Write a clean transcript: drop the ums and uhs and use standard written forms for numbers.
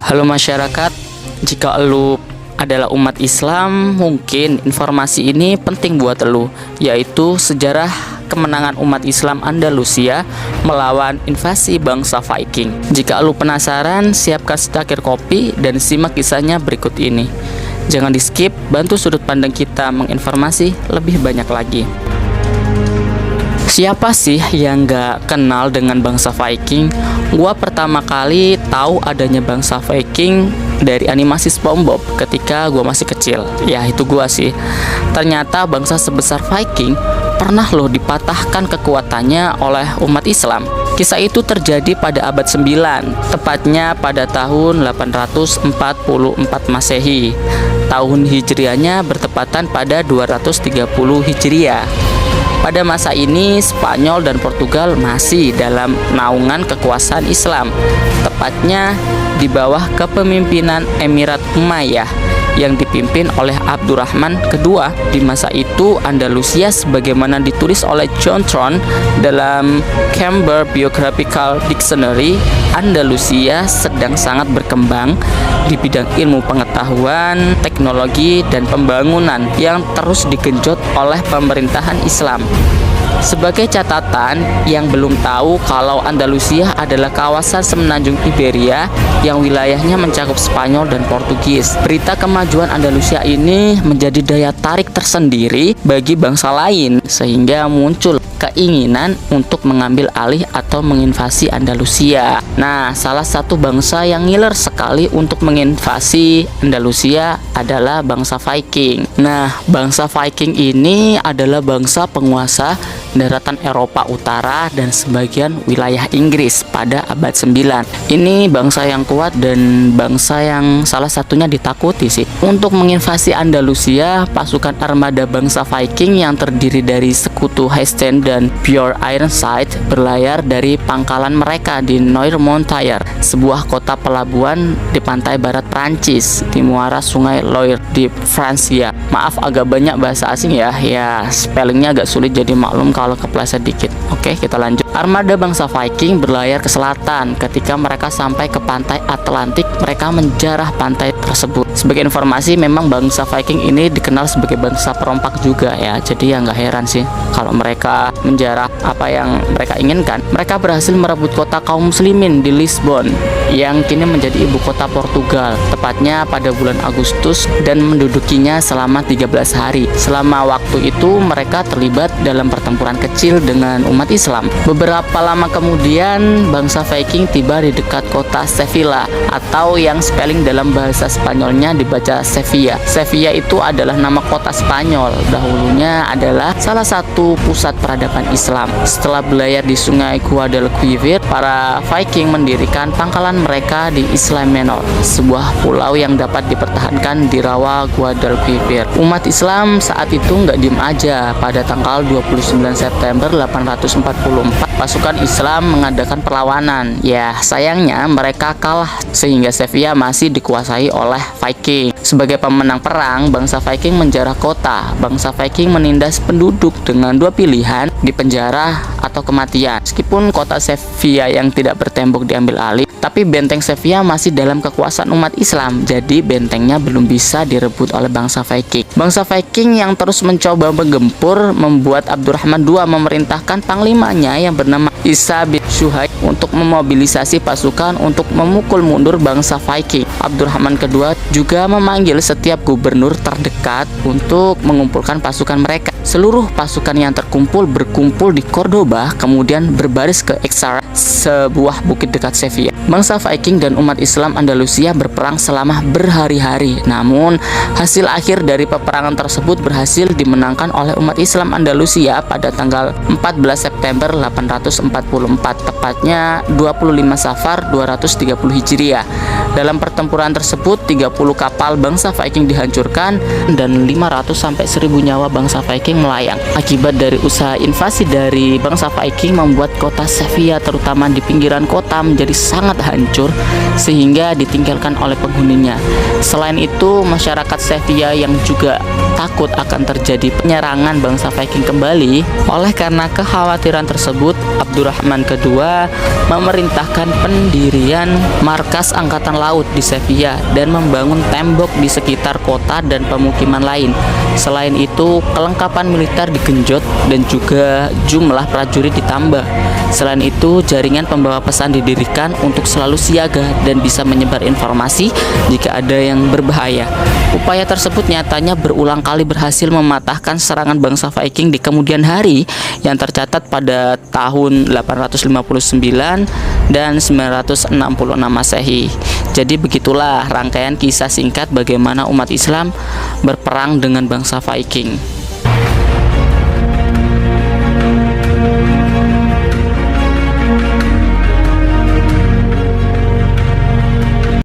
Halo masyarakat, jika elu adalah umat Islam, mungkin informasi ini penting buat elu, yaitu sejarah kemenangan umat Islam Andalusia melawan invasi bangsa Viking. Jika elu penasaran, siapkan secangkir kopi dan simak kisahnya berikut ini. Jangan di skip, bantu sudut pandang kita menginformasi lebih banyak lagi. Siapa sih yang gak kenal dengan bangsa Viking? Gua pertama kali tahu adanya bangsa Viking dari animasi SpongeBob ketika gua masih kecil. Ya itu gua sih. Ternyata bangsa sebesar Viking pernah loh dipatahkan kekuatannya oleh umat Islam. Kisah itu terjadi pada abad 9, tepatnya pada tahun 844 Masehi. Tahun Hijriahnya bertepatan pada 230 Hijriah. Pada masa ini, Spanyol dan Portugal masih dalam naungan kekuasaan Islam, tepatnya di bawah kepemimpinan Emirat Umayyah yang dipimpin oleh Abdurrahman II. Di masa itu, Andalusia sebagaimana ditulis oleh John Tron dalam Cambridge Biographical Dictionary, Andalusia sedang sangat berkembang di bidang ilmu pengetahuan, teknologi, dan pembangunan yang terus digenjot oleh pemerintahan Islam. Sebagai catatan, yang belum tahu kalau Andalusia adalah kawasan semenanjung Iberia yang wilayahnya mencakup Spanyol dan Portugis. Berita kemajuan Andalusia ini menjadi daya tarik tersendiri bagi bangsa lain, sehingga muncul keinginan untuk mengambil alih atau menginvasi Andalusia. Nah, salah satu bangsa yang ngiler sekali untuk menginvasi Andalusia adalah bangsa Viking. Nah, bangsa Viking ini adalah bangsa penguasa daratan Eropa Utara dan sebagian wilayah Inggris pada abad 9. Ini bangsa yang kuat dan bangsa yang salah satunya ditakuti sih. Untuk menginvasi Andalusia, pasukan armada bangsa Viking yang terdiri dari sekutu Hastings dan Pure Ironside berlayar dari pangkalan mereka di Noirmoutier, sebuah kota pelabuhan di pantai barat Prancis di muara sungai Loire di Francia. Maaf agak banyak bahasa asing ya spellingnya agak sulit jadi maklum kalau kepleset dikit. Oke, kita lanjut. Armada bangsa Viking berlayar ke selatan. Ketika mereka sampai ke pantai Atlantik, mereka menjarah pantai tersebut. Sebagai informasi, memang bangsa Viking ini dikenal sebagai bangsa perompak juga ya. Jadi ya nggak heran sih kalau mereka menjarah apa yang mereka inginkan. Mereka berhasil merebut kota kaum muslimin di Lisbon yang kini menjadi ibu kota Portugal, tepatnya pada bulan Agustus, dan mendudukinya selama 13 hari. Selama waktu itu mereka terlibat dalam pertempuran kecil dengan umat Islam. Beberapa lama kemudian bangsa Viking tiba di dekat kota Sevilla, atau yang spelling dalam bahasa Spanyolnya dibaca Sevilla. Sevilla itu adalah nama kota Spanyol. Dahulunya adalah salah satu pusat peradaban Islam. Setelah berlayar di sungai Guadalquivir, para Viking mendirikan pangkalan mereka di Isla Menor, sebuah pulau yang dapat dipertahankan di rawa Guadalquivir. Umat Islam saat itu nggak diem aja. Pada tanggal 29 September 844, pasukan Islam mengadakan perlawanan. Ya, sayangnya mereka kalah sehingga Sevilla masih dikuasai oleh Viking. Sebagai pemenang perang, bangsa Viking menjarah kota. Bangsa Viking menindas penduduk dengan dua pilihan, dipenjara atau kematian. Meskipun kota Sevilla yang tidak bertembok diambil alih, tapi benteng Sevilla masih dalam kekuasaan umat Islam. Jadi bentengnya belum bisa direbut oleh bangsa Viking. Bangsa Viking yang terus mencoba menggempur membuat Abdurrahman II memerintahkan panglimanya yang bernama Isa bin Suhaib untuk memobilisasi pasukan untuk memukul mundur bangsa Viking. Abdurrahman II juga memanggil setiap gubernur terdekat untuk mengumpulkan pasukan mereka. Seluruh pasukan yang terkumpul berkumpul di Cordoba, kemudian berbaris ke Exar, sebuah bukit dekat Sevilla. Bangsa Viking dan umat Islam Andalusia berperang selama berhari-hari. Namun, hasil akhir dari peperangan tersebut berhasil dimenangkan oleh umat Islam Andalusia pada tanggal 14 September 844, tepatnya 25 Safar 230 Hijriah. Dalam pertempuran tersebut, 30 kapal bangsa Viking dihancurkan dan 500 sampai 1000 nyawa bangsa Viking melayang. Akibat dari usaha invasi dari bangsa Viking membuat kota Sevilla terutama di pinggiran kota menjadi sangat hancur sehingga ditinggalkan oleh penghuninya. Selain itu, masyarakat Sevilla yang juga takut akan terjadi penyerangan bangsa Viking kembali. Oleh karena kekhawatiran tersebut, Abdurrahman II memerintahkan pendirian markas angkatan laut di Sevilla dan membangun tembok di sekitar kota dan pemukiman lain. Selain itu, kelengkapan militer digenjot dan juga jumlah prajurit ditambah. Selain itu, jaringan pembawa pesan didirikan untuk selalu siaga dan bisa menyebar informasi jika ada yang berbahaya. Upaya tersebut nyatanya berulang kali berhasil mematahkan serangan bangsa Viking di kemudian hari yang tercatat pada tahun 859 dan 966 Masehi. Jadi begitulah rangkaian kisah singkat bagaimana umat Islam berperang dengan bangsa Viking.